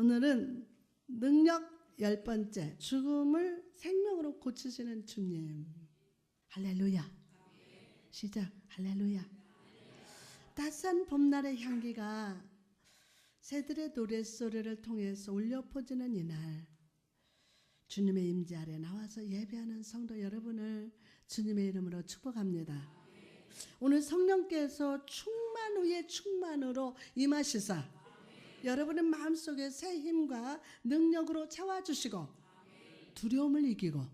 오늘은 능력 10번째, 죽음을 생명으로 고치시는 주님. 할렐루야. 시작. 할렐루야. 따스한 봄날의 향기가 새들의 노랫소리를 통해서 울려 퍼지는 이날, 주님의 임재 아래 나와서 예배하는 성도 여러분을 주님의 이름으로 축복합니다. 오늘 성령께서 충만 후에 충만으로 임하시사 여러분의 마음속에 새 힘과 능력으로 채워주시고 두려움을 이기고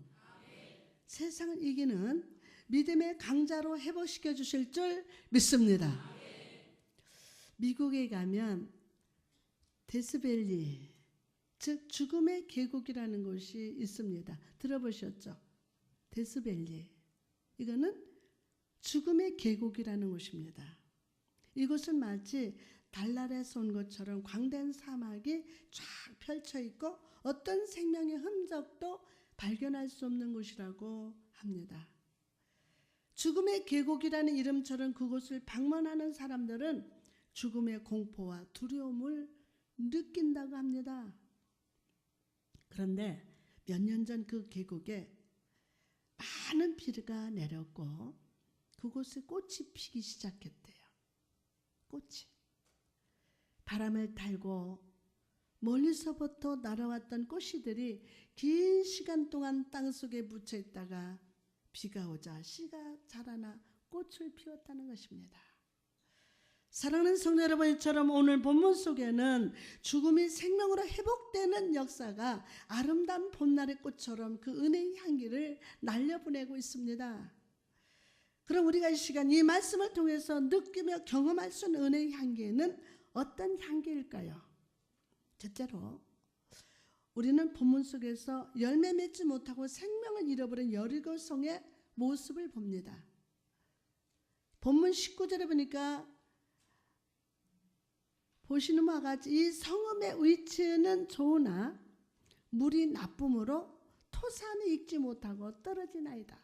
세상을 이기는 믿음의 강자로 회복시켜 주실 줄 믿습니다. 미국에 가면 데스밸리, 즉 죽음의 계곡이라는 곳이 있습니다. 들어보셨죠? 데스밸리. 이거는 죽음의 계곡이라는 곳입니다. 이곳은 마치 달나라에서 온 것처럼 광대한 사막이 쫙 펼쳐 있고 어떤 생명의 흔적도 발견할 수 없는 곳이라고 합니다. 죽음의 계곡이라는 이름처럼 그곳을 방문하는 사람들은 죽음의 공포와 두려움을 느낀다고 합니다. 그런데 몇 년 전 그 계곡에 많은 비가 내렸고 그곳에 꽃이 피기 시작했대요. 꽃이. 바람을 탈고 멀리서부터 날아왔던 꽃씨들이 긴 시간 동안 땅속에 묻혀 있다가 비가 오자 씨가 자라나 꽃을 피웠다는 것입니다. 사랑하는 성도 여러분처럼 오늘 본문 속에는 죽음이 생명으로 회복되는 역사가 아름다운 봄날의 꽃처럼 그 은혜의 향기를 날려보내고 있습니다. 그럼 우리가 이 시간 이 말씀을 통해서 느끼며 경험할 수 있는 은혜의 향기는 어떤 향기일까요? 첫째로 우리는 본문 속에서 열매 맺지 못하고 생명을 잃어버린 여리고성의 모습을 봅니다. 본문 19절에 보니까 보시는 바와 같이 이 성읍의 위치는 좋으나 물이 나쁨으로 토산이 익지 못하고 떨어지나이다.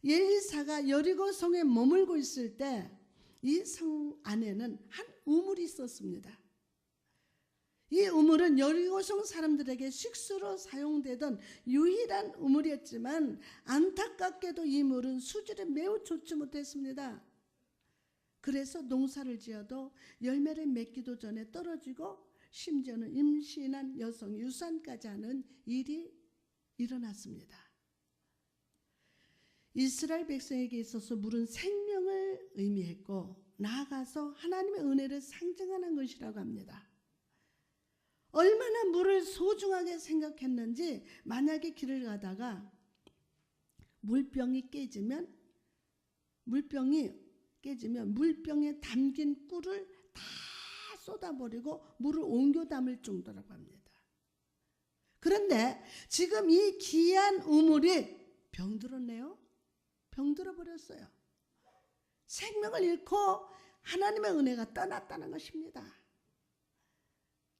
엘리사가 여리고성에 머물고 있을 때 이 성 안에는 한 우물이 있었습니다. 이 우물은 여리고성 사람들에게 식수로 사용되던 유일한 우물이었지만 안타깝게도 이 물은 수질이 매우 좋지 못했습니다. 그래서 농사를 지어도 열매를 맺기도 전에 떨어지고 심지어는 임신한 여성 유산까지 하는 일이 일어났습니다. 이스라엘 백성에게 있어서 물은 생명을 의미했고 나아가서 하나님의 은혜를 상징하는 것이라고 합니다. 얼마나 물을 소중하게 생각했는지 만약에 길을 가다가 물병이 깨지면 물병에 담긴 꿀을 다 쏟아버리고 물을 옮겨 담을 정도라고 합니다. 그런데 지금 이 귀한 우물이 병들었네요. 병들어 버렸어요. 생명을 잃고 하나님의 은혜가 떠났다는 것입니다.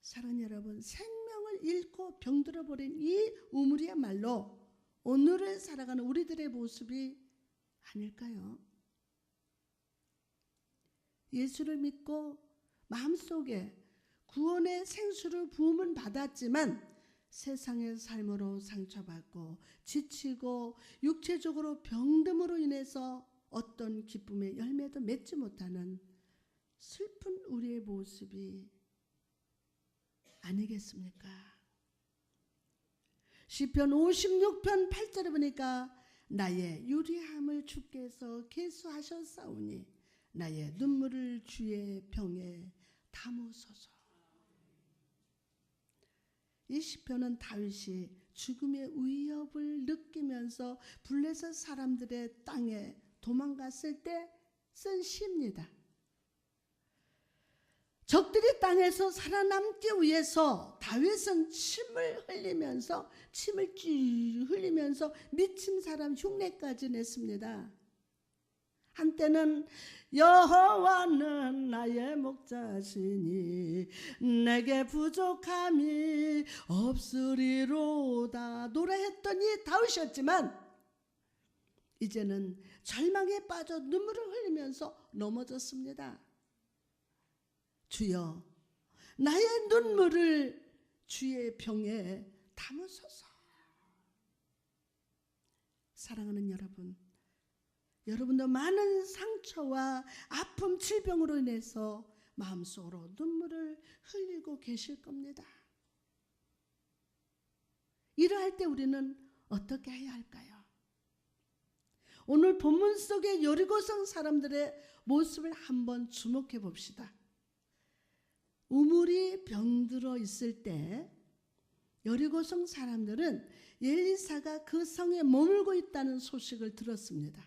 사랑하는 여러분, 생명을 잃고 병들어 버린 이 우물이야말로 오늘을 살아가는 우리들의 모습이 아닐까요? 예수를 믿고 마음속에 구원의 생수를 부음은 받았지만 세상의 삶으로 상처받고 지치고 육체적으로 병듦으로 인해서 어떤 기쁨의 열매도 맺지 못하는 슬픈 우리의 모습이 아니겠습니까? 시편 56편 8절에 보니까 나의 유리함을 주께서 계수하셨사오니 나의 눈물을 주의 병에 담으소서. 이 시편은 다윗이 죽음의 위협을 느끼면서 블레셋 사람들의 땅에 도망갔을 때 쓴 시입니다. 적들이 땅에서 살아남기 위해서 다윗은 침을 흘리면서 미친 사람 흉내까지 냈습니다. 한때는 여호와는 나의 목자시니 내게 부족함이 없으리로다 노래했던 이 다윗이었지만 이제는 절망에 빠져 눈물을 흘리면서 넘어졌습니다. 주여 나의 눈물을 주의 병에 담으소서. 사랑하는 여러분, 여러분도 많은 상처와 아픔, 질병으로 인해서 마음속으로 눈물을 흘리고 계실 겁니다. 이러할 때 우리는 어떻게 해야 할까요? 오늘 본문 속의 여리고성 사람들의 모습을 한번 주목해 봅시다. 우물이 병들어 있을 때 여리고성 사람들은 엘리사가 그 성에 머물고 있다는 소식을 들었습니다.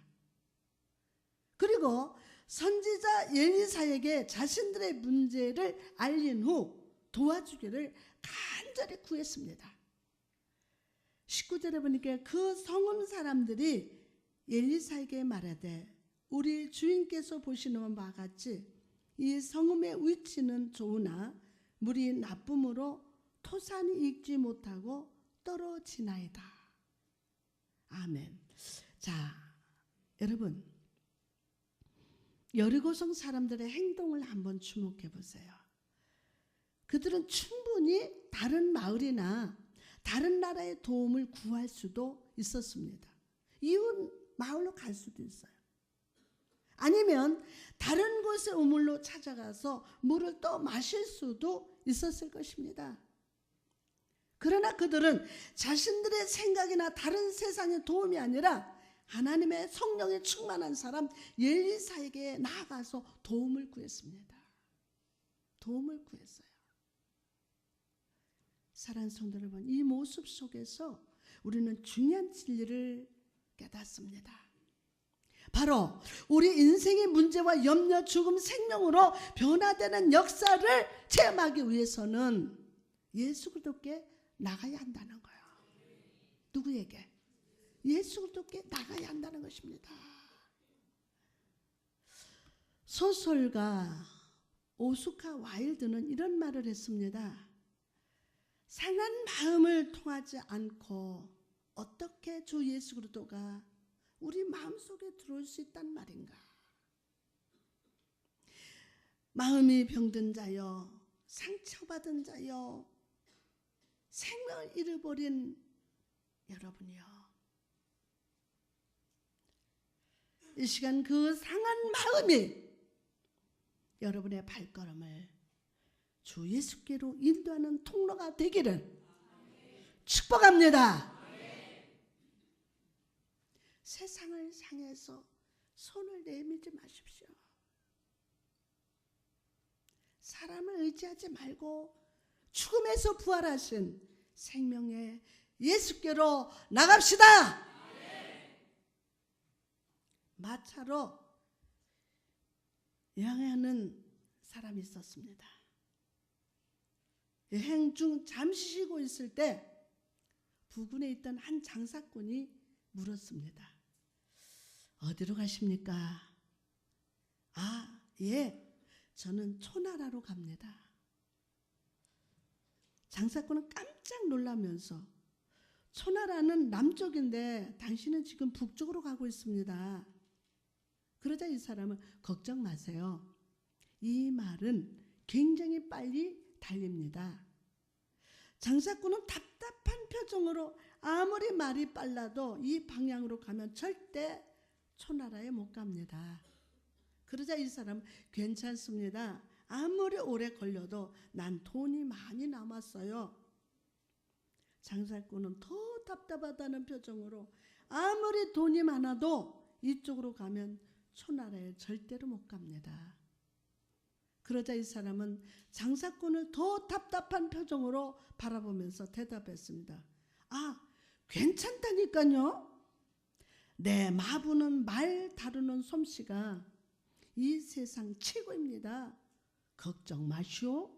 그리고 선지자 엘리사에게 자신들의 문제를 알린 후 도와주기를 간절히 구했습니다. 19절에 보니까 그 성읍 사람들이 엘리사에게 말하되 우리 주인께서 보시는 바와 같이 이 성읍의 위치는 좋으나 물이 나쁨으로 토산이 익지 못하고 떨어지나이다. 아멘. 자, 여러분, 여리고성 사람들의 행동을 한번 주목해 보세요. 그들은 충분히 다른 마을이나 다른 나라의 도움을 구할 수도 있었습니다. 이웃 마을로 갈 수도 있어요. 아니면 다른 곳의 우물로 찾아가서 물을 또 마실 수도 있었을 것입니다. 그러나 그들은 자신들의 생각이나 다른 세상의 도움이 아니라 하나님의 성령에 충만한 사람 엘리사에게 나아가서 도움을 구했습니다. 도움을 구했어요. 사랑하는 성도 여러분, 이 모습 속에서 우리는 중요한 진리를 깨닫습니다. 바로 우리 인생의 문제와 염려, 죽음, 생명으로 변화되는 역사를 체험하기 위해서는 예수 그리스도께 나가야 한다는 거예요. 누구에게? 예수 그리스도께 나가야 한다는 것입니다. 소설가 오스카 와일드는 이런 말을 했습니다. 상한 마음을 통하지 않고 어떻게 주 예수 그리스도가 우리 마음속에 들어올 수 있단 말인가? 마음이 병든 자여, 상처받은 자여, 생명을 잃어버린 여러분이요, 이 시간 그 상한 마음이 여러분의 발걸음을 주 예수께로 인도하는 통로가 되기를 축복합니다. 세상을 향해서 손을 내밀지 마십시오. 사람을 의지하지 말고 죽음에서 부활하신 생명의 예수께로 나갑시다. 마차로 여행하는 사람이 있었습니다. 여행 중 잠시 쉬고 있을 때 부근에 있던 한 장사꾼이 물었습니다. 어디로 가십니까? 아, 예, 저는 초나라로 갑니다. 장사꾼은 깜짝 놀라면서 초나라는 남쪽인데 당신은 지금 북쪽으로 가고 있습니다. 그러자 이 사람은 걱정 마세요. 이 말은 굉장히 빨리 달립니다. 장사꾼은 답답한 표정으로 아무리 말이 빨라도 이 방향으로 가면 절대 초나라에 못 갑니다. 그러자 이 사람은 괜찮습니다. 아무리 오래 걸려도 난 돈이 많이 남았어요. 장사꾼은 더 답답하다는 표정으로 아무리 돈이 많아도 이쪽으로 가면 초나라에 절대로 못 갑니다. 그러자 이 사람은 장사꾼을 더 답답한 표정으로 바라보면서 대답했습니다. 아, 괜찮다니까요. 내 마부는 말 다루는 솜씨가 이 세상 최고입니다. 걱정 마시오.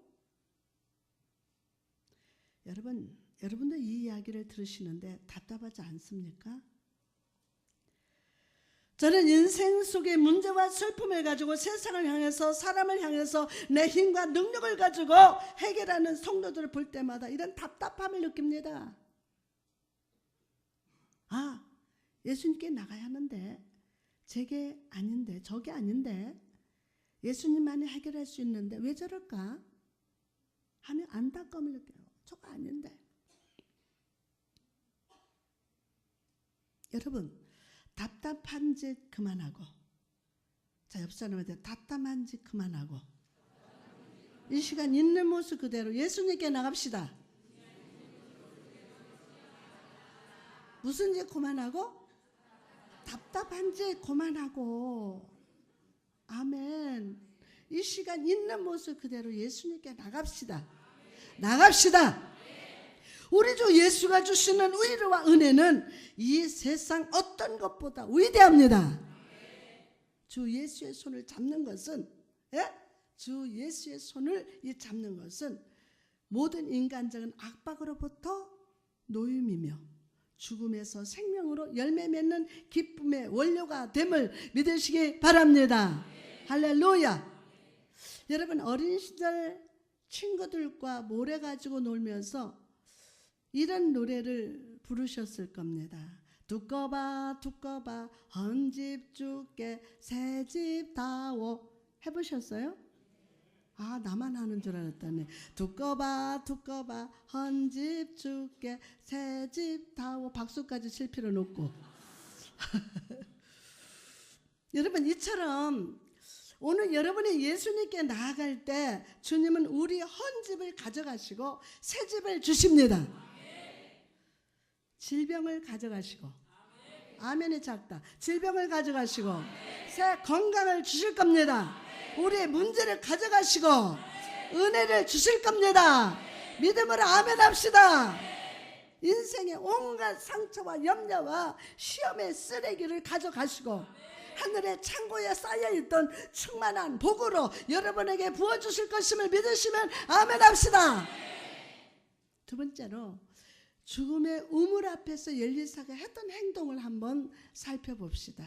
여러분도 이 이야기를 들으시는데 답답하지 않습니까? 저는 인생 속의 문제와 슬픔을 가지고 세상을 향해서, 사람을 향해서 내 힘과 능력을 가지고 해결하는 성도들을 볼 때마다 이런 답답함을 느낍니다. 아, 예수님께 나가야 하는데 제게 아닌데, 저게 아닌데, 예수님만이 해결할 수 있는데 왜 저럴까? 하면 안타까움을 느껴요. 저거 아닌데. 여러분, 답답한 짓 그만하고, 자, 옆 사람한테 답답한 짓 그만하고, 이 시간 있는 모습 그대로 예수님께 나갑시다. 무슨 짓 그만하고? 답답한 짓 그만하고. 아멘. 이 시간 있는 모습 그대로 예수님께 나갑시다. 나갑시다. 우리 주 예수가 주시는 위로와 은혜는 이 세상 어떤 것보다 위대합니다. 주 예수의 손을 잡는 것은, 주 예수의 손을 잡는 것은 모든 인간적인 압박으로부터 노임이며 죽음에서 생명으로 열매 맺는 기쁨의 원료가 됨을 믿으시기 바랍니다. 할렐루야. 여러분, 어린 시절 친구들과 모래 가지고 놀면서 이런 노래를 부르셨을 겁니다. 두꺼봐 두꺼봐 헌집 주께 새집 다오. 해보셨어요? 아, 나만 하는 줄 알았다네. 두꺼봐 두꺼봐 헌집 주께 새집 다오. 박수까지 칠 필요는 없고. 여러분, 이처럼 오늘 여러분이 예수님께 나아갈 때 주님은 우리 헌집을 가져가시고 새 집을 주십니다. 질병을 가져가시고, 아멘이 작다. 질병을 가져가시고 새 건강을 주실 겁니다. 우리의 문제를 가져가시고 은혜를 주실 겁니다. 믿음으로 아멘 합시다. 인생의 온갖 상처와 염려와 시험의 쓰레기를 가져가시고 하늘의 창고에 쌓여있던 충만한 복으로 여러분에게 부어주실 것임을 믿으시면 아멘 합시다. 두 번째로, 죽음의 우물 앞에서 엘리사가 했던 행동을 한번 살펴봅시다.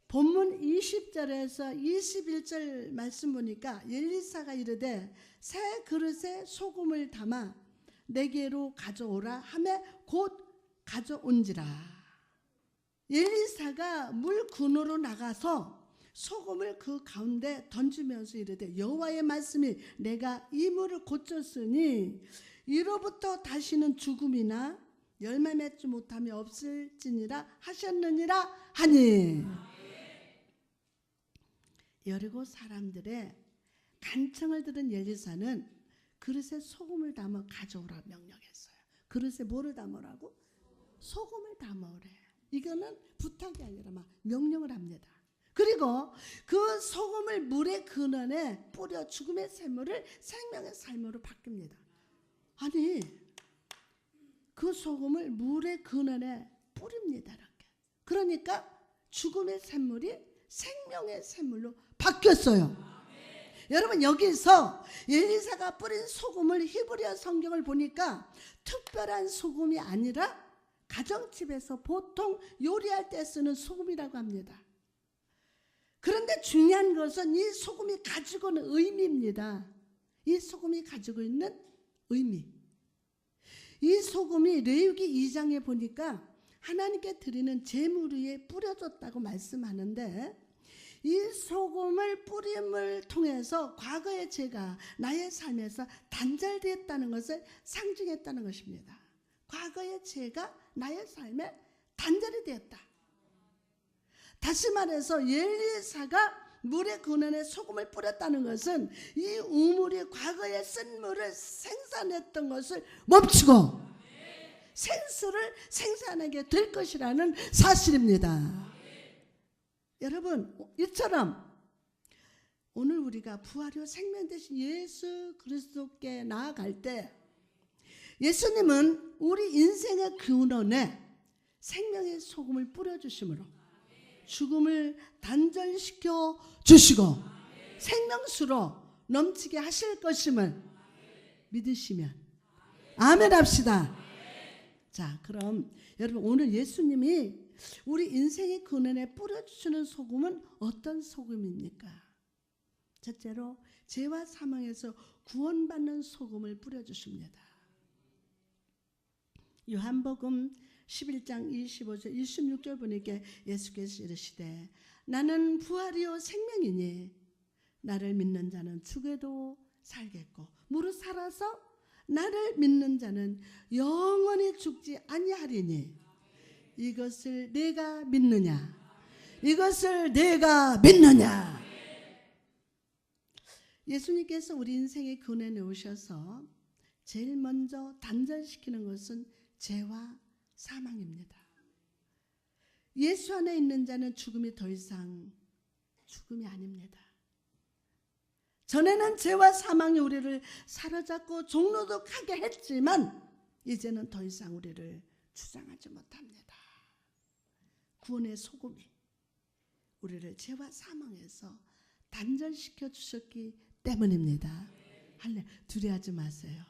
본문 20절에서 21절 말씀 보니까 엘리사가 이르되 새 그릇에 소금을 담아 내게로 가져오라 하매 곧 가져온지라. 엘리사가 물 근으로 나가서 소금을 그 가운데 던지면서 이르되 여호와의 말씀이 내가 이 물을 고쳤으니 이로부터 다시는 죽음이나 열매 맺지 못함이 없을지니라 하셨느니라 하니. 여리고 사람들의 간청을 들은 엘리사는 그릇에 소금을 담아 가져오라 명령했어요. 그릇에 뭐를 담으라고? 소금을 담으래. 이거는 부탁이 아니라 막 명령을 합니다. 그리고 그 소금을 물의 근원에 뿌려 죽음의 샘물을 생명의 삶으로 바뀝니다. 아니, 그 소금을 물의 근원에 뿌립니다. 이렇게. 그러니까 죽음의 샘물이 생명의 샘물로 바뀌었어요. 여러분, 여기서 엘리사가 뿌린 소금을 히브리어 성경을 보니까 특별한 소금이 아니라 가정집에서 보통 요리할 때 쓰는 소금이라고 합니다. 그런데 중요한 것은 이 소금이 가지고 있는 의미입니다. 이 소금이 가지고 있는 의미. 이 소금이 레위기 2장에 보니까 하나님께 드리는 제물 위에 뿌려졌다고 말씀하는데, 이 소금을 뿌림을 통해서 과거의 죄가 나의 삶에서 단절되었다는 것을 상징했다는 것입니다. 과거의 죄가 나의 삶에 단절이 되었다. 다시 말해서 엘리사가 물의 근원에 소금을 뿌렸다는 것은 이 우물이 과거에 쓴 물을 생산했던 것을 멈추고 생수를 생산하게 될 것이라는 사실입니다. 여러분, 이처럼 오늘 우리가 부활이요 생명 되신 예수 그리스도께 나아갈 때 예수님은 우리 인생의 근원에 생명의 소금을 뿌려주심으로 죽음을 단절시켜 주시고 생명수로 넘치게 하실 것임을 믿으시면 아멘 합시다. 자, 그럼 여러분, 오늘 예수님이 우리 인생의 근원에 뿌려주시는 소금은 어떤 소금입니까? 첫째로 죄와 사망에서 구원받는 소금을 뿌려주십니다. 요한복음 11장 25절 26절 보니까 예수께서 이르시되 나는 부활이요 생명이니 나를 믿는 자는 죽어도 살겠고 무릇 살아서 나를 믿는 자는 영원히 죽지 아니하리니 이것을 내가 믿느냐? 이것을 내가 믿느냐? 예수님께서 우리 인생의 근원에 오셔서 제일 먼저 단절시키는 것은 죄와 사망입니다. 예수 안에 있는 자는 죽음이 더 이상 죽음이 아닙니다. 전에는 죄와 사망이 우리를 사로잡고 종로독하게 했지만 이제는 더 이상 우리를 주장하지 못합니다. 구원의 소금이 우리를 죄와 사망에서 단절시켜 주셨기 때문입니다. 할렐루야. 두려워하지 마세요.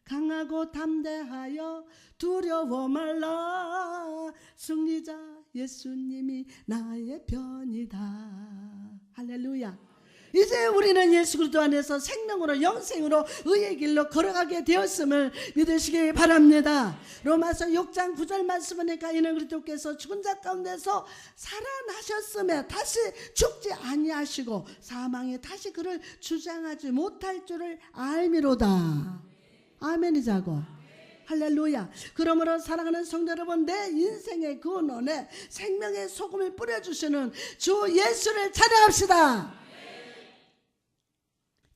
강하고 담대하여 두려워 말라. 승리자 예수님이 나의 편이다. 할렐루야. 이제 우리는 예수 그리스도 안에서 생명으로 영생으로 의의 길로 걸어가게 되었음을 믿으시기 바랍니다. 로마서 6장 9절 말씀하니까 이는 그리스도께서 죽은 자 가운데서 살아나셨음에 다시 죽지 아니하시고 사망에 다시 그를 주장하지 못할 줄을 알미로다. 아멘이자고. 할렐루야. 그러므로 사랑하는 성도 여러분, 내 인생의 근원에 생명의 소금을 뿌려주시는 주 예수를 찬양합시다.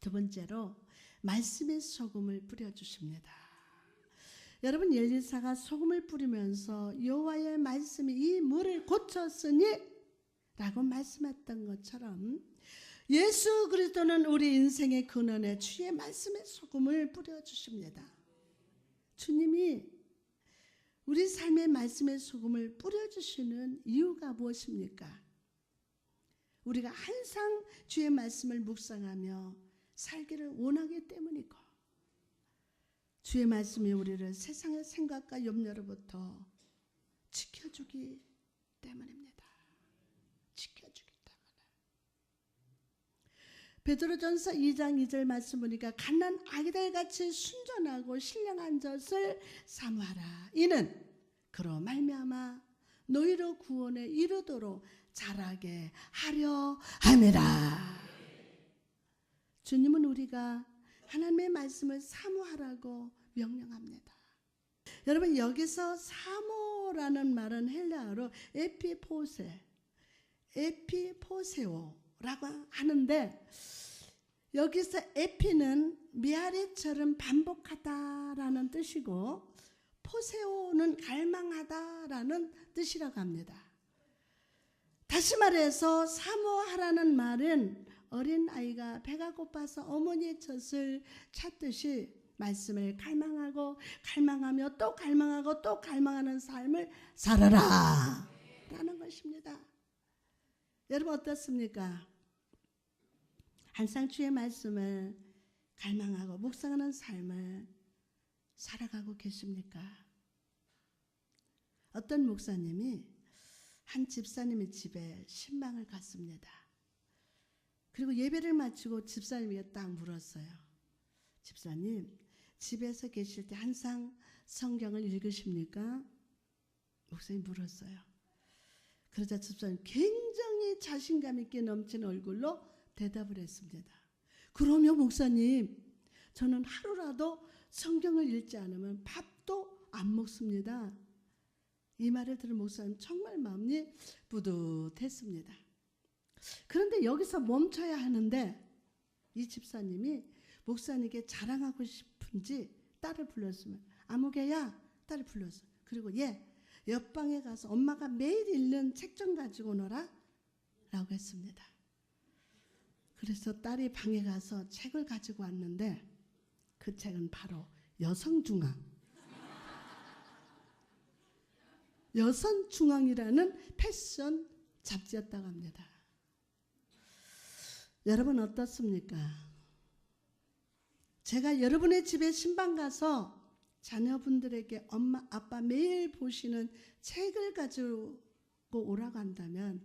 두 번째로 말씀의 소금을 뿌려주십니다. 여러분, 엘리사가 소금을 뿌리면서 여호와의 말씀이 이 물을 고쳤으니 라고 말씀했던 것처럼 예수 그리스도는 우리 인생의 근원에 주의 말씀의 소금을 뿌려주십니다. 주님이 우리 삶의 말씀의 소금을 뿌려주시는 이유가 무엇입니까? 우리가 항상 주의 말씀을 묵상하며 살기를 원하기 때문이고, 주의 말씀이 우리를 세상의 생각과 염려로부터 지켜주기 때문입니다. 지켜주기 때문에. 베드로전서 2장 2절 말씀 보니까 갓난 아기들같이 순전하고 신령한 젖을 사모하라. 이는 그로 말미암아 너희로 구원에 이르도록 자라게 하려 함이라. 주님은 우리가 하나님의 말씀을 사모하라고 명령합니다. 여러분, 여기서 사모라는 말은 헬라어로 에피포세오라고 하는데, 여기서 에피는 메아리처럼 반복하다라는 뜻이고 포세오는 갈망하다라는 뜻이라고 합니다. 다시 말해서 사모하라는 말은 어린 아이가 배가 고파서 어머니의 젖을 찾듯이 말씀을 갈망하고 갈망하며 또 갈망하고 또 갈망하는 삶을 살아라 라는 것입니다. 여러분, 어떻습니까? 항상 주의 말씀을 갈망하고 묵상하는 삶을 살아가고 계십니까? 어떤 목사님이 한 집사님의 집에 신방을 갔습니다. 그리고 예배를 마치고 집사님에게 딱 물었어요. 집사님, 집에서 계실 때 항상 성경을 읽으십니까? 목사님 물었어요. 그러자 집사님 굉장히 자신감 있게 넘치는 얼굴로 대답을 했습니다. 그럼요 목사님, 저는 하루라도 성경을 읽지 않으면 밥도 안 먹습니다. 이 말을 들은 목사님 정말 마음이 뿌듯했습니다. 그런데 여기서 멈춰야 하는데 이 집사님이 목사님께 자랑하고 싶은지 딸을 불렀으면 아무개야 딸을 불렀어요. 그리고 옆방에 가서 엄마가 매일 읽는 책 좀 가지고 오너라 라고 했습니다. 그래서 딸이 방에 가서 책을 가지고 왔는데 그 책은 바로 여성중앙이라는 패션 잡지였다고 합니다. 여러분 어떻습니까? 제가 여러분의 집에 신방 가서 자녀분들에게 엄마 아빠 매일 보시는 책을 가지고 오라고 한다면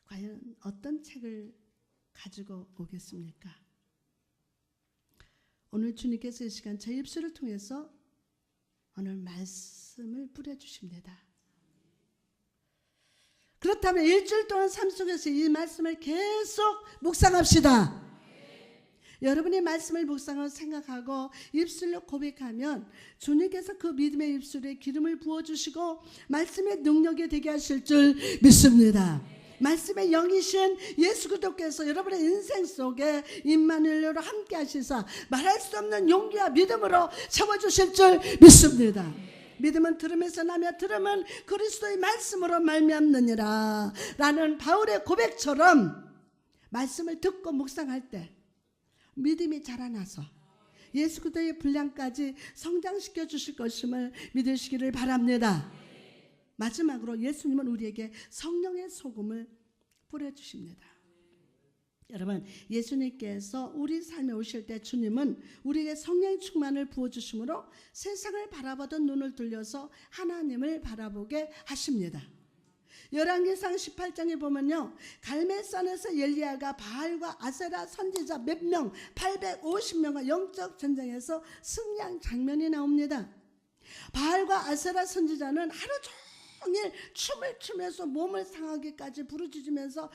과연 어떤 책을 가지고 오겠습니까? 오늘 주님께서 이 시간 제 입술을 통해서 오늘 말씀을 뿌려주십니다. 그렇다면 일주일 동안 삶 속에서 이 말씀을 계속 묵상합시다. 여러분의 말씀을 묵상하고 생각하고 입술로 고백하면 주님께서 그 믿음의 입술에 기름을 부어주시고 말씀의 능력이 되게 하실 줄 믿습니다. 말씀의 영이신 예수 그리스도께서 여러분의 인생 속에 임마누엘로 함께 하시사 말할 수 없는 용기와 믿음으로 채워주실 줄 믿습니다. 믿음은 들음에서 나며 들음은 그리스도의 말씀으로 말미암느니라 라는 바울의 고백처럼 말씀을 듣고 묵상할 때 믿음이 자라나서 예수 그리스도의 분량까지 성장시켜 주실 것임을 믿으시기를 바랍니다. 마지막으로 예수님은 우리에게 성령의 소금을 뿌려주십니다. 여러분, 예수님께서 우리 삶에 오실 때 주님은 우리에게 성령의 충만을 부어주심으로 세상을 바라보던 눈을 돌려서 하나님을 바라보게 하십니다. 열왕기상 18장에 보면요, 갈멜산에서 엘리야가 바알과 아세라 선지자 몇 명, 850명과 영적 전쟁에서 승리한 장면이 나옵니다. 바알과 아세라 선지자는 하루 종일 춤을 추면서 몸을 상하게까지 부르짖으면서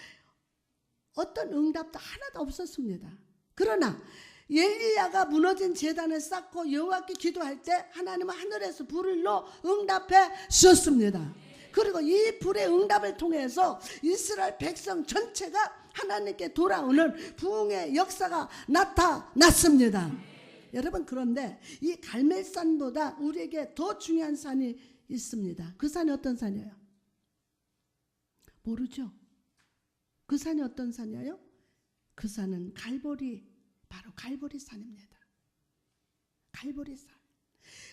어떤 응답도 하나도 없었습니다. 그러나 엘리야가 무너진 제단을 쌓고 여호와께 기도할 때 하나님은 하늘에서 불로 응답해 주셨습니다. 그리고 이 불의 응답을 통해서 이스라엘 백성 전체가 하나님께 돌아오는 부흥의 역사가 나타났습니다. 여러분, 그런데 이 갈멜산보다 우리에게 더 중요한 산이 있습니다. 그 산이 어떤 산이에요? 모르죠? 그 산이 어떤 산이에요? 그 산은 갈보리, 바로 갈보리 산입니다. 갈보리 산.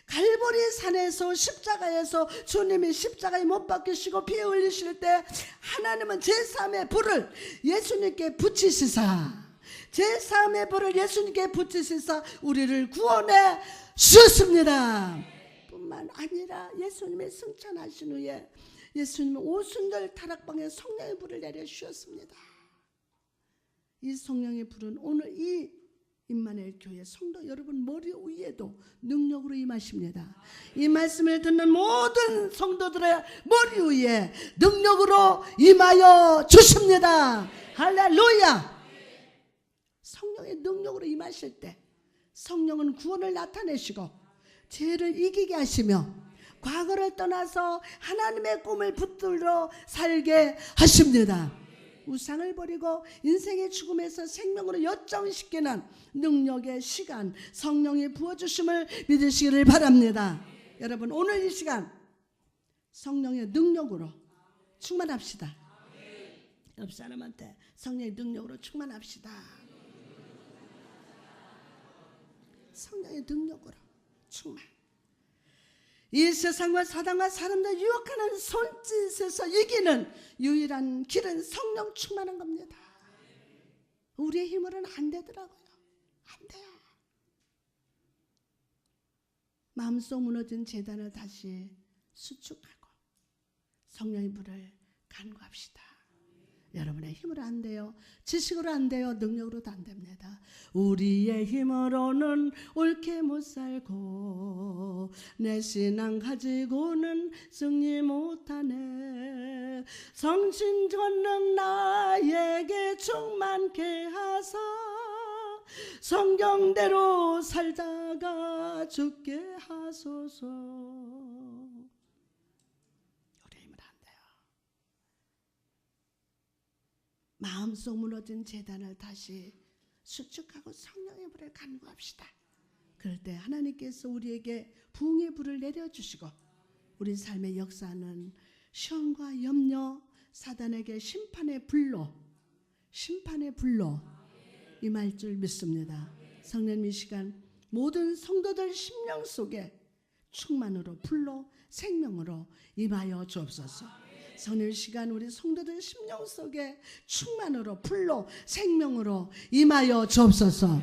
갈보리 산에서 십자가에서 주님이 십자가에 못 박히시고 피 흘리실 때 하나님은 제3의 불을 예수님께 붙이시사, 제3의 불을 예수님께 붙이시사 우리를 구원해 주셨습니다. 뿐만 아니라 예수님이 승천하신 후에 예수님은 오순절 타락방에 성령의 불을 내려 주셨습니다. 이 성령의 불은 오늘 이 임마누엘 교회 성도 여러분 머리 위에도 능력으로 임하십니다. 이 말씀을 듣는 모든 성도들의 머리 위에 능력으로 임하여 주십니다. 할렐루야. 성령의 능력으로 임하실 때 성령은 구원을 나타내시고 죄를 이기게 하시며 과거를 떠나서 하나님의 꿈을 붙들어 살게 하십니다. 우상을 버리고 인생의 죽음에서 생명으로 역전시키는 능력의 시간, 성령이 부어주심을 믿으시기를 바랍니다. 여러분, 오늘 이 시간 성령의 능력으로 충만합시다. 옆 사람한테 성령의 능력으로 충만합시다. 성령의 능력으로 충만. 이 세상과 사단과 사람들 유혹하는 손짓에서 이기는 유일한 길은 성령 충만한 겁니다. 우리의 힘으로는 안 되더라고요. 안 돼요. 마음속 무너진 제단을 다시 수축하고 성령의 불을 간구합시다. 여러분의 힘으로 안 돼요. 지식으로 안 돼요. 능력으로도 안 됩니다. 우리의 힘으로는 옳게 못 살고 내 신앙 가지고는 승리 못하네. 성신 전능 나에게 충만케 하사 성경대로 살다가 죽게 하소서. 마음속 무너진 제단을 다시 수축하고 성령의 불을 간구합시다. 그럴 때 하나님께서 우리에게 부흥의 불을 내려주시고 우리 삶의 역사는 시험과 염려, 사단에게 심판의 불로 임할 줄 믿습니다. 성령 이 시간 모든 성도들 심령 속에 충만으로 불로 생명으로 임하여 주옵소서. 성령 시간 우리 성도들 심령 속에 충만으로 불로 생명으로 임하여 주옵소서.